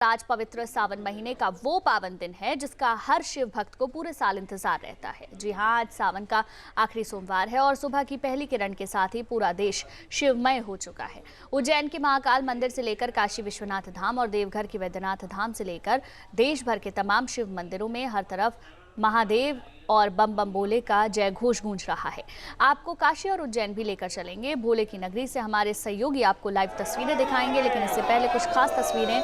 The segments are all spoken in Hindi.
आज पवित्र सावन महीने का वो पावन दिन है जिसका हर शिव भक्त को पूरे साल इंतजार रहता है। जी हां, आज सावन का आखिरी सोमवार है और सुबह की पहली किरण के साथ ही पूरा देश शिवमय हो चुका है। उज्जैन के महाकाल मंदिर से लेकर काशी विश्वनाथ धाम और देवघर के वैद्यनाथ धाम से लेकर देश भर के तमाम शिव मंदिरों में हर तरफ महादेव और बम बम भोले का जय घोष गूंज रहा है। आपको काशी और उज्जैन भी लेकर चलेंगे। भोले की नगरी से हमारे सहयोगी आपको लाइव तस्वीरें दिखाएंगे, लेकिन इससे पहले कुछ खास तस्वीरें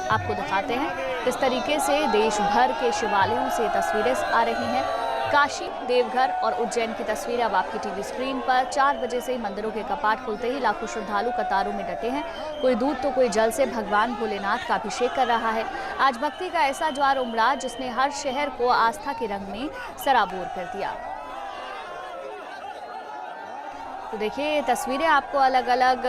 आपको दिखाते हैं। किस तरीके से देश भर के शिवालयों से तस्वीरें आ रही हैं। काशी, देवघर और उज्जैन की तस्वीरें अब आपकी टीवी स्क्रीन पर। 4 बजे से ही मंदिरों के कपाट खुलते ही लाखों श्रद्धालु कतारों में डटे हैं। कोई दूध तो कोई जल से भगवान भोलेनाथ का अभिषेक कर रहा है। आज भक्ति का ऐसा ज्वार उमड़ा जिसने हर शहर को आस्था के रंग में सराबोर कर दिया। तो देखिए, तस्वीरें आपको अलग अलग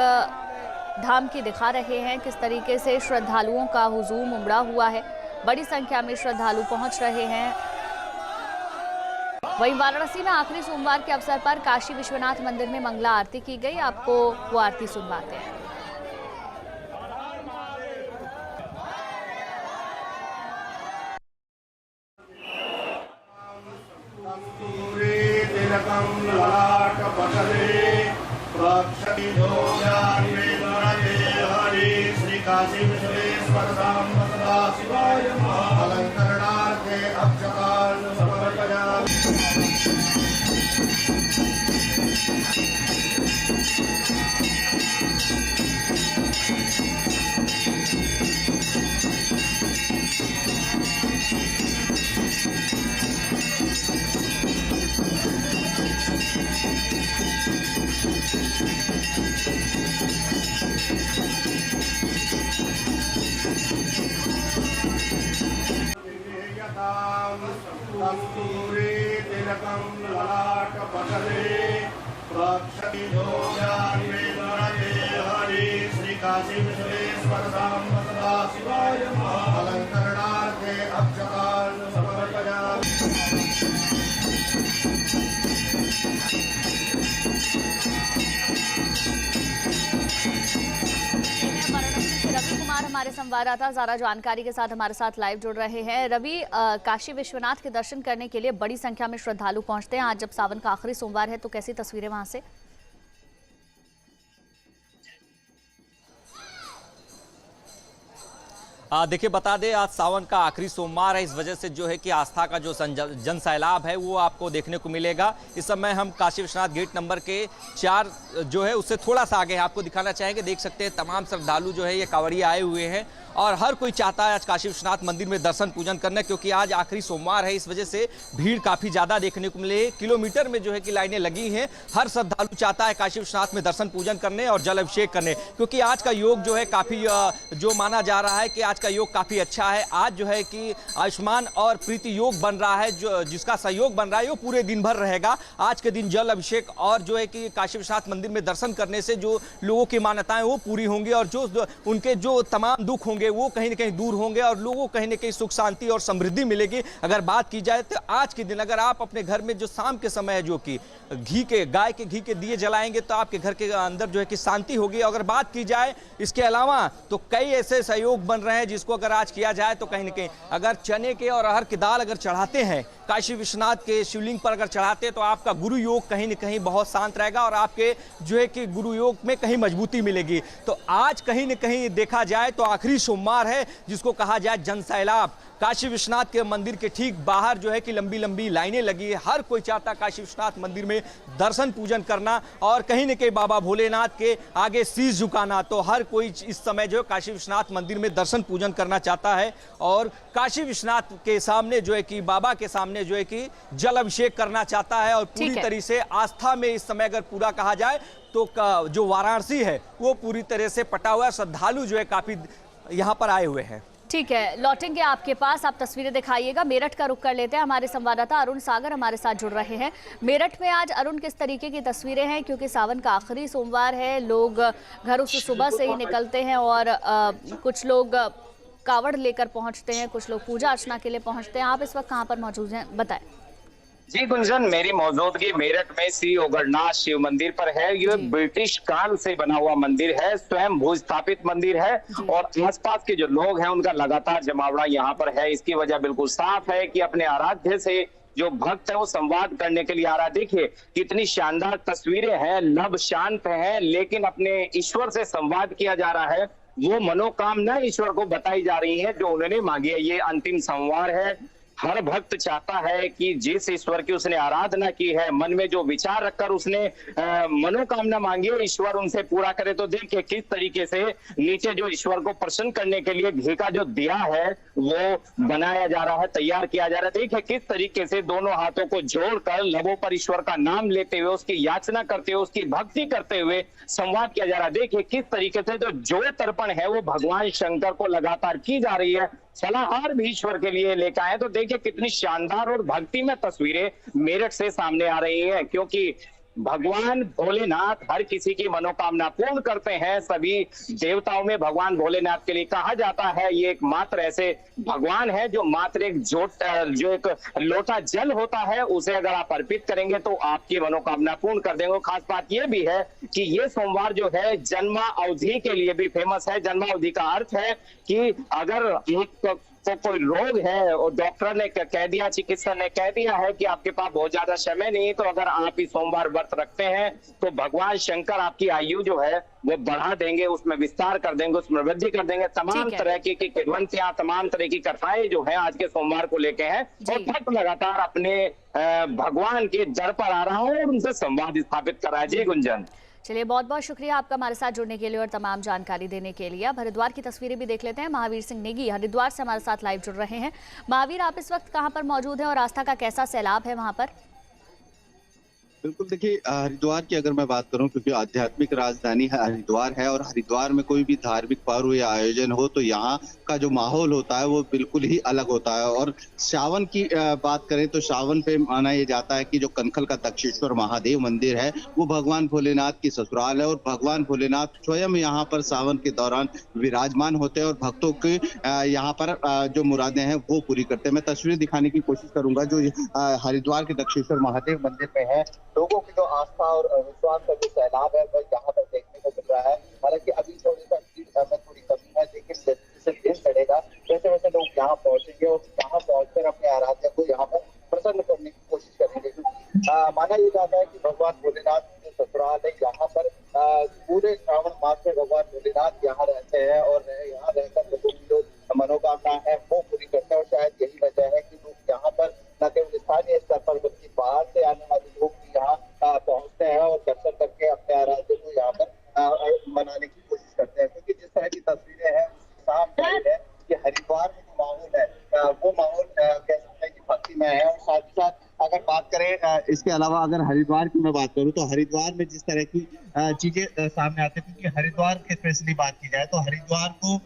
धाम की दिखा रहे हैं। किस तरीके से श्रद्धालुओं का हुजूम उमड़ा हुआ है। बड़ी संख्या में श्रद्धालु पहुंच रहे हैं। वहीं वाराणसी में आखिरी सोमवार के अवसर पर काशी विश्वनाथ मंदिर में मंगला आरती की गई। आपको वो आरती सुनवाते हैं। हमारे संवाददाता ज़रा जानकारी के साथ हमारे साथ लाइव जुड़ रहे हैं। रवि, काशी विश्वनाथ के दर्शन करने के लिए बड़ी संख्या में श्रद्धालु पहुंचते हैं। आज जब सावन का आखिरी सोमवार है तो कैसी तस्वीरें वहां से? देखिए, बता दें आज सावन का आखिरी सोमवार है। इस वजह से जो है कि आस्था का जो जन सैलाब है वो आपको देखने को मिलेगा। इस समय हम काशी विश्वनाथ गेट नंबर के 4 जो है उससे थोड़ा सा आगे आपको दिखाना चाहेंगे। देख सकते हैं तमाम श्रद्धालु जो है ये कांवड़िया आए हुए हैं और हर कोई चाहता है आज काशी विश्वनाथ मंदिर में दर्शन पूजन करना, क्योंकि आज आखिरी सोमवार है। इस वजह से भीड़ काफ़ी ज़्यादा देखने को मिले। किलोमीटर में जो है कि लाइनें लगी हैं। हर श्रद्धालु चाहता है काशी विश्वनाथ में दर्शन पूजन करने और जल अभिषेक करने, क्योंकि आज का योग जो है काफ़ी जो माना जा रहा है कि आज का योग काफ़ी अच्छा है। आज जो है कि आयुष्मान और प्रीति योग बन रहा है, जो जिसका सहयोग बन रहा है वो पूरे दिन भर रहेगा। आज के दिन जल अभिषेक और जो है कि काशी विश्वनाथ मंदिर में दर्शन करने से जो लोगों की मान्यताएं वो पूरी होंगी और जो उनके जो तमाम दुख होंगे वो कहीं ना कहीं दूर होंगे और लोगों को कहीं ना कहीं सुख शांति और समृद्धि मिलेगी। अगर बात की जाए तो आज के दिन अगर आप अपने घर में जो शाम के समय है जो कि गाय के घी के दिए जलाएंगे तो आपके घर के अंदर जो है कि शांति होगी। अगर बात की जाए इसके अलावा तो कई ऐसे सहयोग बन रहे हैं जिसको अगर आज किया जाए तो कहीं ना कहीं अगर चने के और अरहर की दाल अगर चढ़ाते हैं काशी विश्वनाथ के शिवलिंग पर अगर चढ़ाते हैं तो आपका गुरु योग कहीं ना कहीं बहुत शांत रहेगा और आपके जो है कि गुरु योग में कहीं मजबूती मिलेगी। तो आज कहीं ना कहीं देखा जाए तो आखिरी सोमवार है जिसको कहा जाए जन सैलाब। काशी विश्वनाथ के मंदिर के ठीक बाहर जो है कि लंबी लंबी लाइनें लगी है। हर कोई चाहता काशी विश्वनाथ मंदिर में दर्शन पूजन करना और कहीं न कहीं बाबा भोलेनाथ के आगे शीश झुकाना। तो हर कोई इस समय जो है काशी विश्वनाथ मंदिर में दर्शन पूजन करना चाहता है और काशी विश्वनाथ के सामने जो है कि बाबा के सामने जो है कि जल अभिषेक करना चाहता है। और पूरी तरीके से आस्था में इस समय अगर पूरा कहा जाए तो जो वाराणसी है वो पूरी तरह से पटा हुआ है। श्रद्धालु जो है काफी यहाँ पर आए हुए हैं। ठीक है, लौटेंगे आपके पास, आप तस्वीरें दिखाइएगा। मेरठ का रुख कर लेते हैं। हमारे संवाददाता अरुण सागर हमारे साथ जुड़ रहे हैं। मेरठ में आज अरुण किस तरीके की तस्वीरें हैं, क्योंकि सावन का आखिरी सोमवार है, लोग घरों से सुबह से ही निकलते हैं और कुछ लोग कावड़ लेकर पहुंचते हैं, कुछ लोग पूजा अर्चना के लिए पहुंचते हैं। आप इस वक्त कहां पर मौजूद हैं, बताएं। जी गुंजन, मेरी मौजूदगी मेरठ में श्री ओगरनाथ शिव मंदिर पर है। ये ब्रिटिश काल से बना हुआ मंदिर है, स्वयं भू स्थापित मंदिर है और आसपास के जो लोग हैं उनका लगातार जमावड़ा यहाँ पर है। इसकी वजह बिल्कुल साफ है कि अपने आराध्य से जो भक्त है वो संवाद करने के लिए आ रहा है। देखिए कितनी शानदार तस्वीरें हैं, लब शांत है, लेकिन अपने ईश्वर से संवाद किया जा रहा है। वो मनोकामना ईश्वर को बताई जा रही है जो उन्होंने मांगी है। ये अंतिम संवार है। हर भक्त चाहता है कि जिस ईश्वर की उसने आराधना की है, मन में जो विचार रखकर उसने मनोकामना मांगी है, ईश्वर उनसे पूरा करे। तो देखिए किस तरीके से नीचे जो ईश्वर को प्रसन्न करने के लिए घी का जो दिया है वो बनाया जा रहा है, तैयार किया जा रहा है। देखिए किस तरीके से दोनों हाथों को जोड़कर लबों पर ईश्वर का नाम लेते हुए, उसकी याचना करते हुए, उसकी भक्ति करते हुए संवाद किया जा रहा है। देखिए किस तरीके से जो ज्योत तर्पण है वो भगवान शंकर को लगातार की जा रही है। फलाहार भी ईश्वर के लिए लेकर आए। तो देखिए कितनी शानदार और भक्ति में तस्वीरें मेरठ से सामने आ रही हैं, क्योंकि भगवान भोलेनाथ हर किसी की मनोकामना पूर्ण करते हैं। सभी देवताओं में भगवान भोलेनाथ के लिए कहा जाता है ये एकमात्र ऐसे भगवान है जो मात्र एक जो एक लोटा जल होता है उसे अगर आप अर्पित करेंगे तो आपकी मनोकामना पूर्ण कर देंगे। खास बात यह भी है कि ये सोमवार जो है जन्मा अवधि के लिए भी फेमस है। जन्मा अवधि का अर्थ है कि अगर एक तो कोई रोग है और डॉक्टर ने कह दिया, चिकित्सक ने कह दिया है कि आपके पास बहुत ज्यादा समय नहीं है, तो अगर आप इस सोमवार व्रत रखते हैं तो भगवान शंकर आपकी आयु जो है वो बढ़ा देंगे, उसमें विस्तार कर देंगे, उसमें वृद्धि कर देंगे। तमाम तरह की किंवदंतियां, तमाम तरह की कथाएं जो है आज के सोमवार को लेके हैं और भक्त लगातार अपने भगवान के दर पर आ रहा है और उनसे संवाद स्थापित कर रहा है। जी गुंजन, चलिए बहुत बहुत शुक्रिया आपका हमारे साथ जुड़ने के लिए और तमाम जानकारी देने के लिए। अब हरिद्वार की तस्वीरें भी देख लेते हैं। महावीर सिंह नेगी हरिद्वार से हमारे साथ लाइव जुड़ रहे हैं। महावीर, आप इस वक्त कहां पर मौजूद हैं और आस्था का कैसा सैलाब है वहां पर? बिल्कुल, देखिए हरिद्वार की अगर मैं बात करूं, क्योंकि आध्यात्मिक राजधानी हरिद्वार है और हरिद्वार में कोई भी धार्मिक पर्व या आयोजन हो तो यहाँ का जो माहौल होता है वो बिल्कुल ही अलग होता है। और सावन की बात करें तो सावन पे माना ये जाता है कि जो कनखल का दक्षेश्वर महादेव मंदिर है वो भगवान भोलेनाथ की ससुराल है और भगवान भोलेनाथ स्वयं यहाँ पर सावन के दौरान विराजमान होते हैं और भक्तों के यहाँ पर जो मुरादें हैं वो पूरी करते हैं। मैं तस्वीरें दिखाने की कोशिश करूंगा जो हरिद्वार के दक्षेश्वर महादेव मंदिर पे है। लोगों की जो आस्था और विश्वास का जो सैलाब है वह यहाँ पर देखने को मिल रहा है। हालांकि अभी थोड़ी सा भीड़ में थोड़ी कमी है, लेकिन जैसे जैसे दिन चढ़ेगा वैसे वैसे लोग यहाँ पहुंचेंगे और यहाँ पहुंचकर अपने आराध्य को यहाँ पर प्रसन्न करने की कोशिश करेंगे। माना ये जाता है कि भगवान भोलेनाथ जो ससुराल है यहाँ पर पूरे श्रावण मास में भगवान भोलेनाथ यहाँ रहते हैं और यहाँ रहकर लोगों की जो मनोकामना है वो पूरी करते हैं। और शायद यही वजह है कि लोग यहाँ पर न केवल स्थानीय स्तर पर बल्कि बाहर से आने वाले लोग भी यहाँ पहुंचते हैं और दर्शन करके अपने आराध्य को यहाँ पर मनाने की कोशिश करते हैं। क्योंकि जिस तरह की तस्वीरें हैं साफ जाहिर है कि हरिद्वार में जो माहौल है वो माहौल कह सकते हैं कि भक्तिमय है। और साथ ही साथ अगर बात करें इसके अलावा अगर हरिद्वार की मैं बात करूं तो हरिद्वार में जिस तरह की चीजें सामने आती है, क्योंकि हरिद्वार की स्पेशली बात की जाए तो हरिद्वार को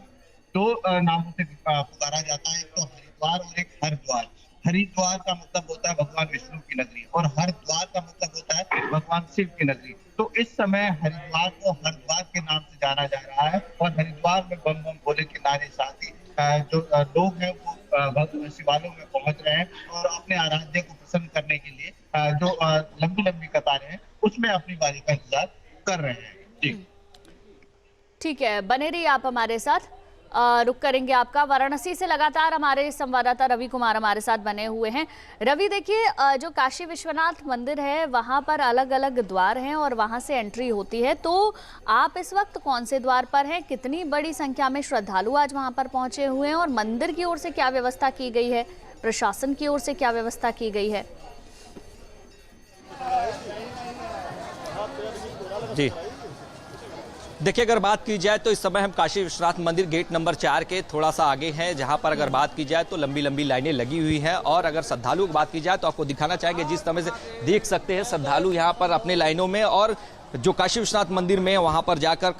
दो नामों से पुकारा जाता है, एक तो हरिद्वार और एक हरद्वार। हरिद्वार का मतलब होता है भगवान विष्णु की नगरी और हरद्वार का मतलब होता है भगवान शिव की नगरी। तो इस समय हरिद्वार को हरद्वार के नाम से जाना जा रहा है और हरिद्वार में बम बम भोले के नारे साथ ही जो लोग हैं वो शिवालयों में पहुंच रहे हैं और अपने आराध्य को प्रसन्न करने के लिए जो लंबी लंबी कतारें हैं उसमें अपनी बारी का इंतजार कर रहे हैं। जी ठीक है, बने रहिए आप हमारे साथ। रुक करेंगे आपका। वाराणसी से लगातार हमारे संवाददाता रवि कुमार हमारे साथ बने हुए हैं। रवि, देखिए जो काशी विश्वनाथ मंदिर है वहां पर अलग अलग द्वार हैं और वहां से एंट्री होती है, तो आप इस वक्त कौन से द्वार पर हैं? कितनी बड़ी संख्या में श्रद्धालु आज वहां पर पहुंचे हुए हैं और मंदिर की ओर से क्या व्यवस्था की गई है, प्रशासन की ओर से क्या व्यवस्था की गई है? जी देखिए, अगर बात की जाए तो इस समय हम काशी विश्वनाथ मंदिर गेट नंबर 4 के थोड़ा सा आगे हैं, जहां पर अगर बात की जाए तो लंबी लंबी लाइनें लगी हुई हैं। और अगर श्रद्धालुओं की बात की जाए तो आपको दिखाना चाहेंगे, जिस समय से देख सकते हैं श्रद्धालु यहां पर अपने लाइनों में और जो काशी विश्वनाथ मंदिर में वहां पर जाकर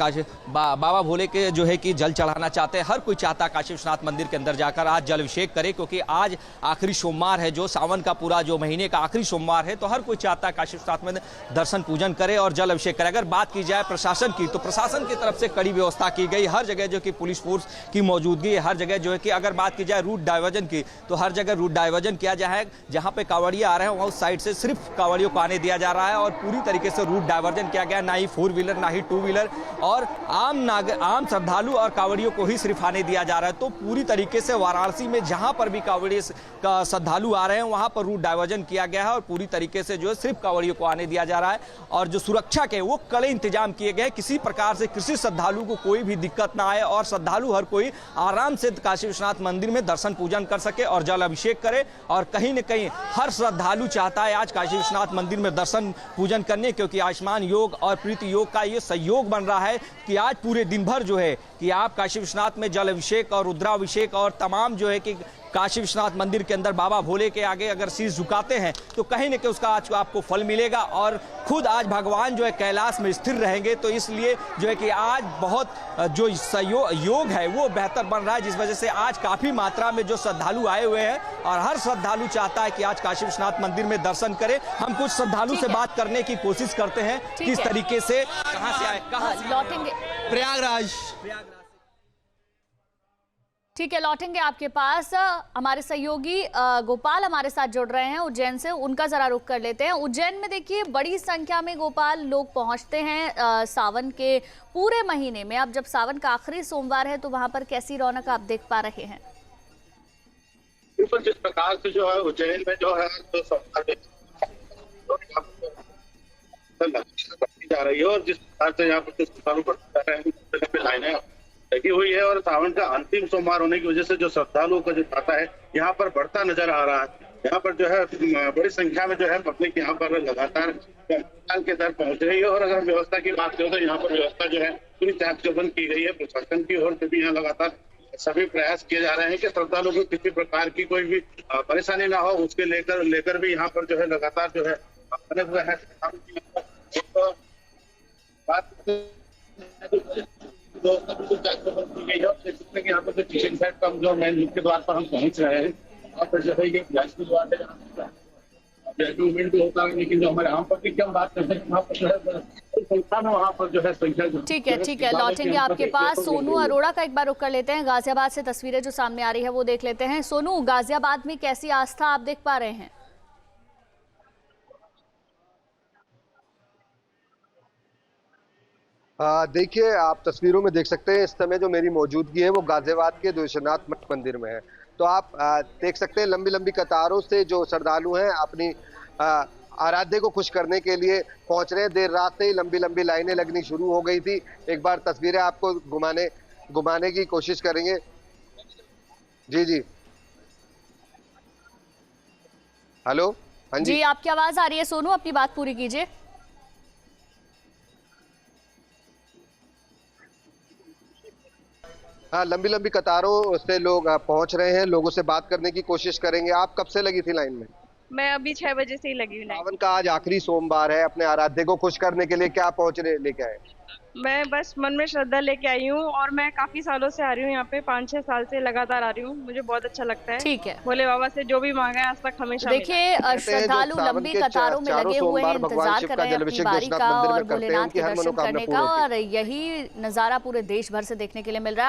बाबा भोले के जो है कि जल चढ़ाना चाहते हैं। हर कोई चाहता है काशी विश्वनाथ मंदिर के अंदर जाकर आज जल अभिषेक करे, क्योंकि आज आखिरी सोमवार है, जो सावन का पूरा जो महीने का आखिरी सोमवार है। तो हर कोई चाहता है काशी विश्वनाथ में दर्शन पूजन करे और जल अभिषेक करे। अगर बात की जाए प्रशासन की, तो प्रशासन की तरफ से कड़ी व्यवस्था की गई। हर जगह जो कि पुलिस फोर्स की मौजूदगी है, हर जगह जो है कि अगर बात की जाए रूट डाइवर्जन की, तो हर जगह रूट डाइवर्जन किया जाए। जहां पे कांवड़िया आ रहे हैं वहां उस साइड से सिर्फ कांवड़ियों को आने दिया जा रहा है और पूरी तरीके से रूट डाइवर्जन किया गया। ना ही 4 व्हीलर ना ही 2 व्हीलर और आम श्रद्धालु और कांवड़ियों को ही सिर्फ आने दिया जा रहा है। तो पूरी तरीके से वाराणसी में जहां पर भी कांवड़िए का श्रद्धालु आ रहे हैं वहां पर रूट डाइवर्जन किया गया है और पूरी तरीके से जो है सिर्फ कांवड़ियों को आने दिया जा रहा है। और जो सुरक्षा के वो कड़े इंतजाम किए गए, किसी प्रकार से किसी श्रद्धालु को कोई भी दिक्कत ना आए और श्रद्धालु हर कोई आराम से काशी विश्वनाथ मंदिर में दर्शन पूजन कर सके और जल अभिषेक करे। और कहीं न कहीं हर श्रद्धालु चाहता है आज काशी विश्वनाथ मंदिर में दर्शन पूजन करने, क्योंकि आयुष्मान योग और प्रीति योग का ये सहयोग बन रहा है कि आज पूरे दिन भर जो है कि आप काशी विश्वनाथ में जल अभिषेक और रुद्राभिषेक और तमाम जो है कि काशी विश्वनाथ मंदिर के अंदर बाबा भोले के आगे अगर शीश झुकाते हैं तो कहीं न कहीं उसका आज आपको फल मिलेगा। और खुद आज भगवान जो है कैलाश में स्थिर रहेंगे, तो इसलिए जो है कि आज बहुत जो योग है वो बेहतर बन रहा है, जिस वजह से आज काफी मात्रा में जो श्रद्धालु आए हुए हैं और हर श्रद्धालु चाहता है कि आज काशी विश्वनाथ मंदिर में दर्शन करे। हम कुछ श्रद्धालु से बात करने की कोशिश करते हैं, किस तरीके से कहाँ से आए, कहाँ से लौटेंगे प्रयागराज। ठीक है, लौटेंगे आपके पास। हमारे सहयोगी गोपाल हमारे साथ जुड़ रहे हैं उज्जैन से, उनका जरा रुख कर लेते हैं। उज्जैन में देखिए बड़ी संख्या में गोपाल लोग पहुंचते हैं सावन के पूरे महीने में। अब जब सावन का आखिरी सोमवार है तो वहां पर कैसी रौनक आप देख पा रहे हैं? बिल्कुल, जिस प्रकार से जो है उज्जैन में जो है जा रही है और जिस प्रकार से यहाँ पर लाइनें लगी हुई है और सावन का अंतिम सोमवार होने की वजह से जो श्रद्धालुओं का जो खाता है यहाँ पर बढ़ता नजर आ रहा है। यहाँ पर जो है बड़ी संख्या में जो है पब्लिक यहाँ पर लगातार के दर पहुंच रही है। और अगर व्यवस्था की बात करें तो यहाँ पर व्यवस्था जो है पूरी चाक चौबंद की गई है। प्रशासन की ओर से भी यहाँ लगातार सभी प्रयास किए जा रहे हैं कि श्रद्धालुओं को किसी प्रकार की कोई भी परेशानी ना हो, उसके लेकर भी यहाँ पर जो है लगातार जो है बने हुए हैं। यहाँ पर किचन सेट का जो मेन मुख्य द्वार पर हम पहुंच रहे हैं, और फिर जो है ये गैस द्वार भी होता है, लेकिन जो हमारे आम पब्लिक की हम बात करते हैं वहाँ पर जो है संख्या में वहाँ पर जो है संख्या। ठीक है, लौटेंगे आपके पास। सोनू अरोड़ा का एक बार रुक कर लेते हैं। गाजियाबाद से तस्वीरें जो सामने आ रही है वो देख लेते हैं। सोनू, गाजियाबाद में कैसी आस्था आप देख पा रहे हैं? देखिए, आप तस्वीरों में देख सकते हैं इस समय जो मेरी मौजूदगी है वो गाजियाबाद के द्विशनाथ मठ मंदिर में है। तो आप देख सकते हैं लंबी लंबी कतारों से जो श्रद्धालु हैं अपनी आराध्य को खुश करने के लिए पहुंच रहे हैं। देर रात से ही लंबी लंबी लाइनें लगनी शुरू हो गई थी। एक बार तस्वीरें आपको घुमाने की कोशिश करेंगे। जी हेलो, हाँ जी, आपकी आवाज आ रही है सोनू, अपनी बात पूरी कीजिए। हाँ, लंबी लंबी कतारों से लोग पहुंच रहे हैं। लोगों से बात करने की कोशिश करेंगे। आप कब से लगी थी लाइन में? मैं अभी 6 बजे से ही लगी हुई। सावन का आज आखिरी सोमवार है, अपने आराध्य को खुश करने के लिए क्या लेके आए? मैं बस मन में श्रद्धा लेके आई हूँ और मैं काफी सालों से आ रही हूँ यहाँ पे, 5-6 साल से लगातार आ रही हूँ। मुझे बहुत अच्छा लगता है। ठीक है, भोले बाबा से जो भी मांगा है आज तक हमेशा। देखिए, श्रद्धालु लंबी कतारों में लगे हुए हैं, इंतजार कर रहे हैं अपनी बारी का और भोलेनाथ के दर्शन करने का, और यही नजारा पूरे देश भर से देखने के लिए मिल रहा है।